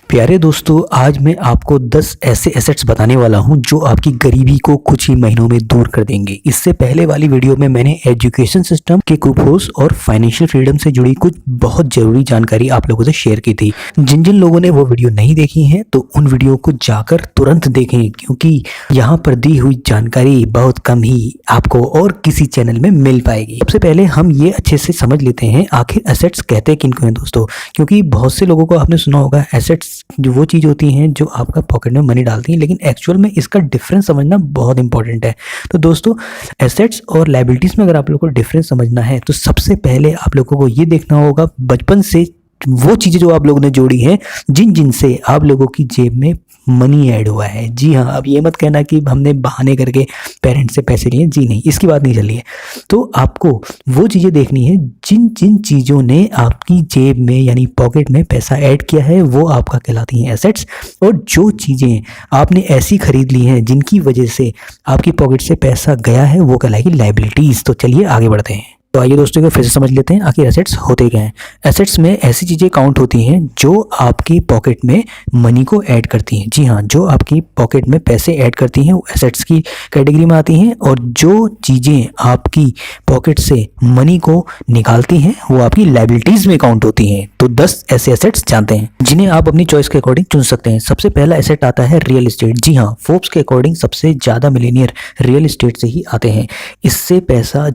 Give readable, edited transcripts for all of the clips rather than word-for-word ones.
प्यारे दोस्तों, आज मैं आपको 10 ऐसे एसेट्स बताने वाला हूं जो आपकी गरीबी को कुछ ही महीनों में दूर कर देंगे। इससे पहले वाली वीडियो में मैंने एजुकेशन सिस्टम के कुपोष और फाइनेंशियल फ्रीडम से जुड़ी कुछ बहुत ज़रूरी जानकारी आप लोगों से शेयर की थी। जिन जिन लोगों ने वो वीडियो नहीं देखी है तो उन वीडियो को जाकर तुरंत देखें, क्योंकि यहाँ पर दी हुई जानकारी बहुत कम ही आपको और किसी चैनल में मिल पाएगी। सबसे पहले हम ये अच्छे से समझ लेते हैं आखिर एसेट्स कहते किनको हैं दोस्तों, क्योंकि बहुत से लोगों को आपने सुना होगा एसेट्स जो वो चीज़ होती हैं जो आपका पॉकेट में मनी डालती हैं, लेकिन एक्चुअल में इसका डिफरेंस समझना बहुत इंपॉर्टेंट है। तो दोस्तों, एसेट्स और लायबिलिटीज़ में अगर आप लोगों को डिफरेंस समझना है तो सबसे पहले आप लोगों को ये देखना होगा बचपन से वो चीज़ें जो आप लोगों ने जोड़ी हैं, जिन जिन से आप लोगों की जेब में मनी ऐड हुआ है। जी हाँ, अब ये मत कहना कि हमने बहाने करके पेरेंट्स से पैसे लिए, जी नहीं, इसकी बात नहीं चल रही है। तो आपको वो चीज़ें देखनी है जिन जिन चीज़ों ने आपकी जेब में यानी पॉकेट में पैसा ऐड किया है, वो आपका कहलाती हैं एसेट्स। और जो चीज़ें आपने ऐसी खरीद ली हैं जिनकी वजह से आपकी पॉकेट से पैसा गया है, वो कहलाएगी लायबिलिटीज़। तो चलिए आगे बढ़ते हैं। तो आइए दोस्तों को फिर से समझ लेते हैं आखिर एसेट्स होते क्या हैं। एसेट्स में ऐसी चीज़ें काउंट होती हैं जो आपकी पॉकेट में मनी को ऐड करती हैं। जी हाँ, जो आपकी पॉकेट में पैसे ऐड करती हैं वो एसेट्स की कैटेगरी में आती हैं, और जो चीज़ें आपकी पॉकेट से मनी को निकालती हैं वो आपकी लायबिलिटीज़ में काउंट होती हैं। तो 10 ऐसे एसेट्स जानते हैं जिन्हें आप अपनी चॉइस के अकॉर्डिंग चुन सकते हैं। सबसे पहला एसेट आता है रियल एस्टेट। जी हाँ, फोर्ब्स के अकॉर्डिंग सबसे ज़्यादा मिलीनियर रियल एस्टेट से ही आते हैं। इसमें पैसा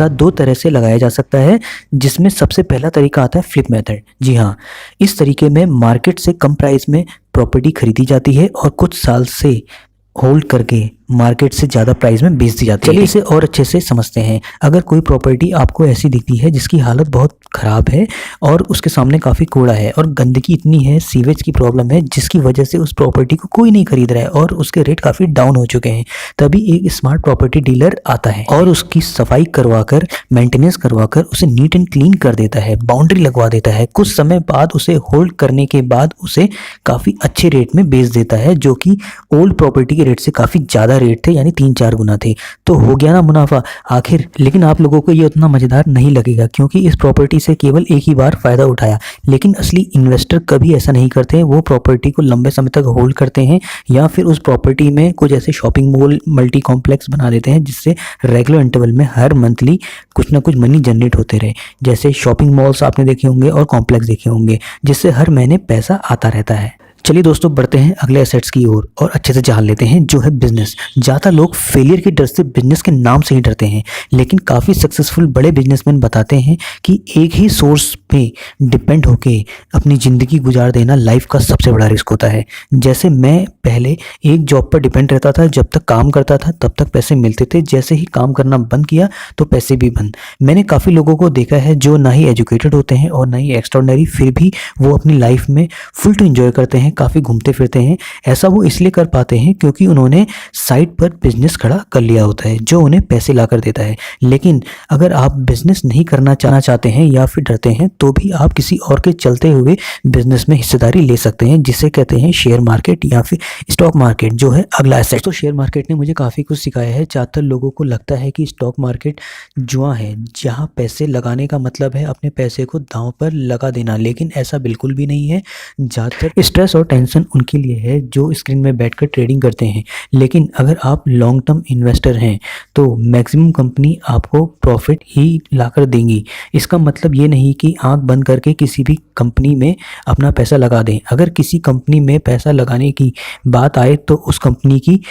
दो तरह से लगाया जा सकता है, जिसमें सबसे पहला तरीका आता है फ्लिप मेथड। जी हाँ, इस तरीके में मार्केट से कम प्राइस में प्रॉपर्टी खरीदी जाती है और कुछ साल से होल्ड करके मार्केट से ज़्यादा प्राइस में बेच दी जाती है। चलिए इसे और अच्छे से समझते हैं। अगर कोई प्रॉपर्टी आपको ऐसी दिखती है जिसकी हालत बहुत ख़राब है और उसके सामने काफ़ी कूड़ा है और गंदगी इतनी है, सीवेज की प्रॉब्लम है, जिसकी वजह से उस प्रॉपर्टी को कोई नहीं खरीद रहा है और उसके रेट काफ़ी डाउन हो चुके हैं, तभी एक स्मार्ट प्रॉपर्टी डीलर आता है और उसकी सफाई करवाकर, मेंटेनेंस करवाकर उसे नीट एंड क्लीन कर देता है, बाउंड्री लगवा देता है। कुछ समय बाद उसे होल्ड करने के बाद उसे काफ़ी अच्छे रेट में बेच देता है, जो कि ओल्ड प्रॉपर्टी के रेट से काफ़ी ज़्यादा रेट थे, यानी 3-4 गुना थे। तो हो गया ना मुनाफा आखिर। लेकिन आप लोगों को ये उतना मज़ेदार नहीं लगेगा, क्योंकि इस प्रॉपर्टी से केवल एक ही बार फ़ायदा उठाया। लेकिन असली इन्वेस्टर कभी ऐसा नहीं करते हैं, वो प्रॉपर्टी को लंबे समय तक होल्ड करते हैं या फिर उस प्रॉपर्टी में कुछ ऐसे शॉपिंग मॉल, मल्टी कॉम्प्लेक्स बना देते हैं जिससे रेगुलर इंटरवल में हर मंथली कुछ ना कुछ मनी जनरेट होते रहे। जैसे शॉपिंग मॉल्स आपने देखे होंगे और कॉम्प्लेक्स देखे होंगे, जिससे हर महीने पैसा आता रहता है। चलिए दोस्तों, बढ़ते हैं अगले एसेट्स की ओर और अच्छे से जान लेते हैं, जो है बिजनेस। ज़्यादा लोग फेलियर के डर से बिजनेस के नाम से ही डरते हैं, लेकिन काफ़ी सक्सेसफुल बड़े बिजनेसमैन बताते हैं कि एक ही सोर्स पे डिपेंड होके अपनी ज़िंदगी गुजार देना लाइफ का सबसे बड़ा रिस्क होता है। जैसे मैं पहले एक जॉब पर डिपेंड रहता था, जब तक काम करता था तब तक पैसे मिलते थे, जैसे ही काम करना बंद किया तो पैसे भी बंद। मैंने काफ़ी लोगों को देखा है जो ना ही एजुकेटेड होते हैं और ना ही एक्स्ट्राऑर्डिनरी, फिर भी वो अपनी लाइफ में फुल टू एंजॉय करते हैं, काफ़ी घूमते फिरते हैं। ऐसा वो इसलिए कर पाते हैं क्योंकि उन्होंने साइड पर बिजनेस खड़ा कर लिया होता है जो उन्हें पैसे ला कर देता है। लेकिन अगर आप बिजनेस नहीं करना चाहते हैं या फिर डरते हैं, तो भी आप किसी और के चलते हुए बिजनेस में हिस्सेदारी ले सकते हैं, जिसे कहते हैं शेयर मार्केट या फिर स्टॉक मार्केट, जो है अगला एसेट। तो शेयर मार्केट ने मुझे काफ़ी कुछ सिखाया है। ज़्यादातर लोगों को लगता है कि स्टॉक मार्केट जुआ है, जहाँ पैसे लगाने का मतलब है अपने पैसे को दांव पर लगा देना, लेकिन ऐसा बिल्कुल भी नहीं है। ज़्यादातर स्ट्रेस और टेंशन उनके लिए है जो स्क्रीन में बैठकर ट्रेडिंग करते हैं। लेकिन अगर आप लॉन्ग टर्म इन्वेस्टर हैं तो मैक्सिमम कंपनी आपको प्रॉफिट ही लाकर देंगी। इसका मतलब ये नहीं कि आंख बंद करके किसी भी कंपनी में अपना पैसा लगा दें। अगर किसी कंपनी में पैसा लगाने की बात आए तो उस कंपनी की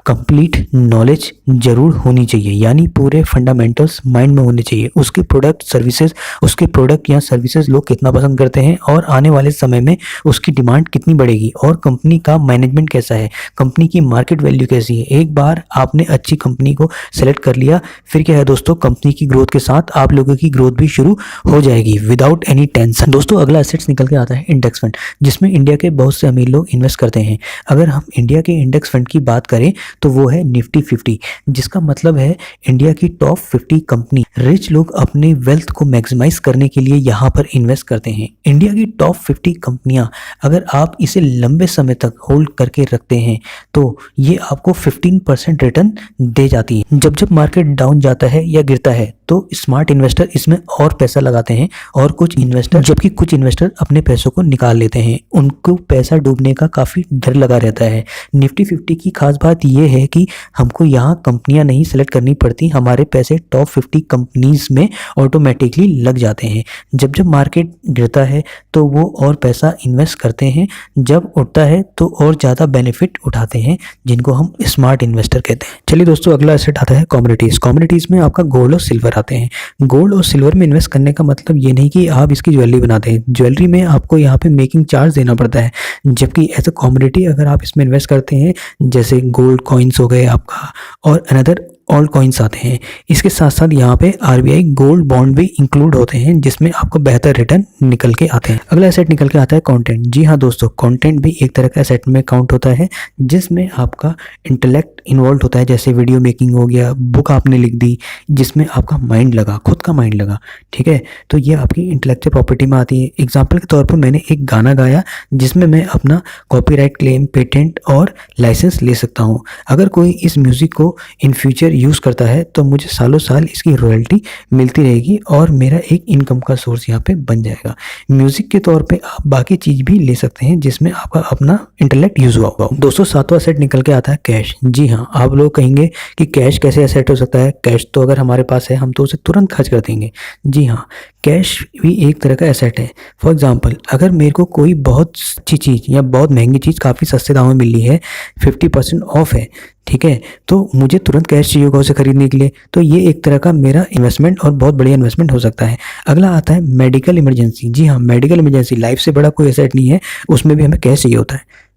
कंप्लीट नॉलेज जरूर होनी चाहिए, यानी पूरे फंडामेंटल्स माइंड में होने चाहिए। उसके प्रोडक्ट या सर्विसेज लोग कितना पसंद करते हैं और आने वाले समय में उसकी डिमांड कितनी बढ़ेगी, और कंपनी का मैनेजमेंट कैसा है, कंपनी की मार्केट वैल्यू कैसी है। एक बार आपने अच्छी कंपनी को सेलेक्ट कर लिया, फिर क्या है दोस्तों, कंपनी की ग्रोथ के साथ आप लोगों की ग्रोथ भी शुरू हो जाएगी विदाउट एनी टेंशन। दोस्तों, अगला एसेट्स निकल के आता है इंडेक्स फंड, जिसमें इंडिया के बहुत से अमीर लोग इन्वेस्ट करते हैं। अगर हम इंडिया के इंडेक्स फंड की बात करें तो वो है निफ्टी 50, जिसका मतलब है इंडिया की टॉप 50 कंपनी। रिच लोग अपने वेल्थ को मैक्सिमाइज करने के लिए यहाँ पर इन्वेस्ट करते हैं। इंडिया की टॉप 50 कंपनियां, अगर आप इसे लंबे समय तक होल्ड करके रखते हैं तो ये आपको 15% रिटर्न दे जाती है। जब जब मार्केट डाउन जाता है या गिरता है तो स्मार्ट इन्वेस्टर इसमें और पैसा लगाते हैं और कुछ इन्वेस्टर अपने पैसों को निकाल लेते हैं। उनको पैसा डूबने का काफ़ी डर लगा रहता है। निफ्टी 50 की खास बात यह है कि हमको यहाँ कंपनियां नहीं सेलेक्ट करनी पड़ती, हमारे पैसे टॉप 50 कंपनीज में ऑटोमेटिकली लग जाते हैं। जब जब मार्केट गिरता है तो वो और पैसा इन्वेस्ट करते हैं, जब उठता है तो और ज़्यादा बेनिफिट उठाते हैं, जिनको हम स्मार्ट इन्वेस्टर कहते हैं। चलिए दोस्तों, अगला एसेट आता है कमोडिटीज़। कमोडिटीज़ में आपका गोल्ड और सिल्वर आते हैं। गोल्ड और सिल्वर में इन्वेस्ट करने का मतलब ये नहीं कि आप इसकी ज्वेलरी बनाते हैं। ज्वेलरी में आपको यहाँ पे मेकिंग चार्ज देना पड़ता है, जबकि एज अ कमोडिटी अगर आप इसमें इन्वेस्ट करते हैं, जैसे गोल्ड कॉइन्स हो गए आपका और अनदर ऑल्ट कॉइन्स आते हैं, इसके साथ साथ यहाँ पे आरबीआई गोल्ड बॉन्ड भी इंक्लूड होते हैं, जिसमें आपको बेहतर रिटर्न निकल के आते हैं। अगला एसेट निकल के आता है कंटेंट। जी हाँ दोस्तों, कंटेंट भी एक तरह का एसेट में काउंट होता है, जिसमें आपका इंटेलेक्ट इन्वॉल्व होता है। जैसे वीडियो मेकिंग हो गया, बुक आपने लिख दी जिसमें आपका माइंड लगा, खुद का माइंड लगा, ठीक है, तो ये आपकी इंटेलेक्चुअल प्रॉपर्टी में आती है। एग्जाम्पल के तौर पर मैंने एक गाना गाया जिसमें मैं अपना कॉपीराइट क्लेम, पेटेंट और लाइसेंस ले सकता हूँ। अगर कोई इस म्यूज़िक को इन फ्यूचर यूज़ करता है तो मुझे सालों साल इसकी रॉयल्टी मिलती रहेगी और मेरा एक इनकम का सोर्स यहाँ पे बन जाएगा। म्यूज़िक के तौर पे आप बाकी चीज़ भी ले सकते हैं जिसमें आपका अपना इंटेलेक्ट यूज़ हुआ होगा। दोस्तों, सातवां एसेट निकल के आता है कैश। जी हाँ, आप लोग कहेंगे कि कैश कैसे एसेट हो सकता है, कैश तो अगर हमारे पास है हम तो उसे तुरंत खर्च कर देंगे। जी हाँ, कैश भी एक तरह का एसेट है। फॉर एग्जाम्पल, अगर मेरे को कोई बहुत अच्छी चीज़ या बहुत महंगी चीज़ काफ़ी सस्ते दाम में मिल रही है, 50% ऑफ है, ठीक है, तो मुझे तुरंत कैश चाहिए होगा उसे खरीदने के लिए, तो ये एक तरह का मेरा इन्वेस्टमेंट और बहुत बढ़िया इन्वेस्टमेंट हो सकता है। अगला आता है मेडिकल इमरजेंसी। जी हाँ, मेडिकल इमरजेंसी लाइफ से बड़ा कोई एसेट नहीं है, उसमें भी हमें कैश चाहिए होता है।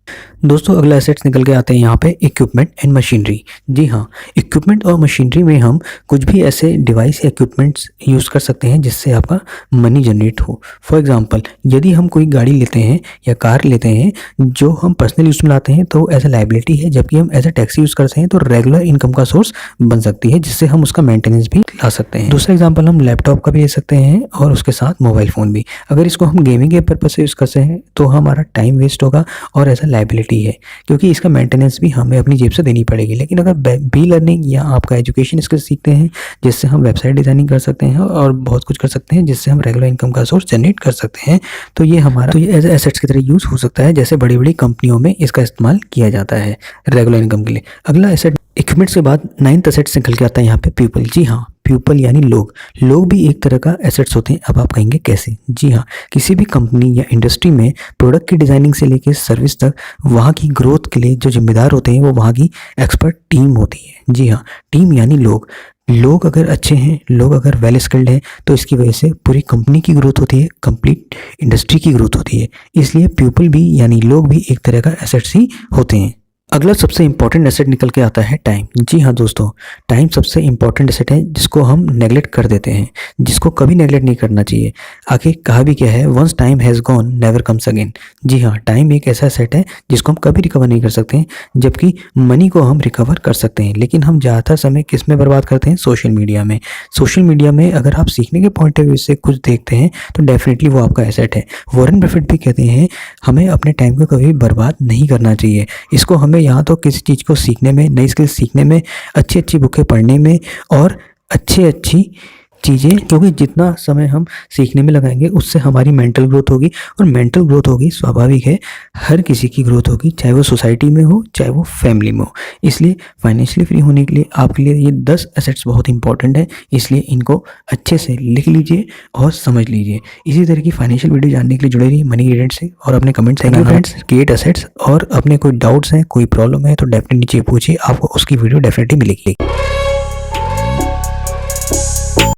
दोस्तों, अगला एसेट्स निकल के आते हैं यहाँ पे इक्विपमेंट एंड मशीनरी। जी हाँ, इक्विपमेंट और मशीनरी में हम कुछ भी ऐसे डिवाइस या इक्विपमेंट्स यूज़ कर सकते हैं जिससे आपका मनी जनरेट हो। फॉर एग्जांपल, यदि हम कोई गाड़ी लेते हैं या कार लेते हैं जो हम पर्सनल यूज़ में लाते हैं तो एज ए लाइबिलिटी है, जबकि हम एज ए टैक्सी यूज़ करते हैं तो रेगुलर इनकम का सोर्स बन सकती है, जिससे हम उसका मेंटेनेंस भी ला सकते हैं। दूसरा एग्जाम्पल हम लैपटॉप का भी ले सकते हैं और उसके साथ मोबाइल फ़ोन भी। अगर इसको हम गेमिंग के पर्पज से यूज़ करते हैं तो हमारा टाइम वेस्ट होगा और एज ए लाइबिलिटी है, क्योंकि इसका मेंटेनेंस भी हमें अपनी जेब से देनी पड़ेगी। लेकिन अगर बी लर्निंग या आपका एजुकेशन स्किल सीखते हैं जिससे हम वेबसाइट डिजाइनिंग कर सकते हैं और बहुत कुछ कर सकते हैं जिससे हम रेगुलर इनकम का सोर्स जनरेट कर सकते हैं, तो ये एज एसेट्स की तरह यूज़ हो सकता है, जैसे बड़ी बड़ी कंपनियों में इसका इस्तेमाल किया जाता है रेगुलर इनकम के लिए। अगला एसेट इक्विपमेंट्स के बाद 9th एसेट निकल के आता है यहाँ पे पीपल। जी हाँ, पीपल यानी लोग भी एक तरह का एसेट्स होते हैं। अब आप कहेंगे कैसे? जी हाँ, किसी भी कंपनी या इंडस्ट्री में प्रोडक्ट की डिज़ाइनिंग से लेकर सर्विस तक वहाँ की ग्रोथ के लिए जो जिम्मेदार होते हैं वो वहाँ की एक्सपर्ट टीम होती है। जी हाँ, टीम यानी लोग अगर अच्छे हैं, लोग अगर वेल स्किल्ड हैं तो इसकी वजह से पूरी कंपनी की ग्रोथ होती है, कंप्लीट इंडस्ट्री की ग्रोथ होती है। इसलिए पीपल भी यानी लोग भी एक तरह का एसेट्स ही होते हैं। अगला सबसे इंपॉर्टेंट एसेट निकल के आता है टाइम। जी हाँ दोस्तों, टाइम सबसे इंपॉर्टेंट एसेट है जिसको हम नेगलेक्ट कर देते हैं, जिसको कभी नेगलेक्ट नहीं करना चाहिए। आगे कहा भी क्या है, once time has gone never comes again. जी हाँ, टाइम एक ऐसा एसेट है जिसको हम कभी रिकवर नहीं कर सकते हैं, जबकि मनी को हम रिकवर कर सकते हैं। लेकिन हम ज़्यादातर समय किस में बर्बाद करते हैं? सोशल मीडिया में। सोशल मीडिया में अगर आप सीखने के पॉइंट ऑफ व्यू से कुछ देखते हैं तो डेफिनेटली वो आपका एसेट है। वॉरेन बफेट भी कहते हैं हमें अपने टाइम को कभी बर्बाद नहीं करना चाहिए। इसको हमें यहाँ तो किसी चीज़ को सीखने में, नई स्किल्स सीखने में, अच्छी बुकें पढ़ने में और अच्छी चीज़ें, क्योंकि जितना समय हम सीखने में लगाएंगे उससे हमारी मेंटल ग्रोथ होगी, और मेंटल ग्रोथ होगी स्वाभाविक है, हर किसी की ग्रोथ होगी, चाहे वो सोसाइटी में हो चाहे वो फैमिली में हो। इसलिए फाइनेंशियली फ्री होने के लिए आपके लिए ये 10 एसेट्स बहुत इंपॉर्टेंट है, इसलिए इनको अच्छे से लिख लीजिए और समझ लीजिए। इसी तरह की फाइनेंशियल वीडियो जानने के लिए जुड़े रहिए मनी रिलेटेड से और अपने comments section friends create assets, और अपने कोई डाउट्स हैं, कोई प्रॉब्लम है तो डेफिनेटली नीचे पूछिए, आपको उसकी वीडियो डेफिनेटली मिलेगी।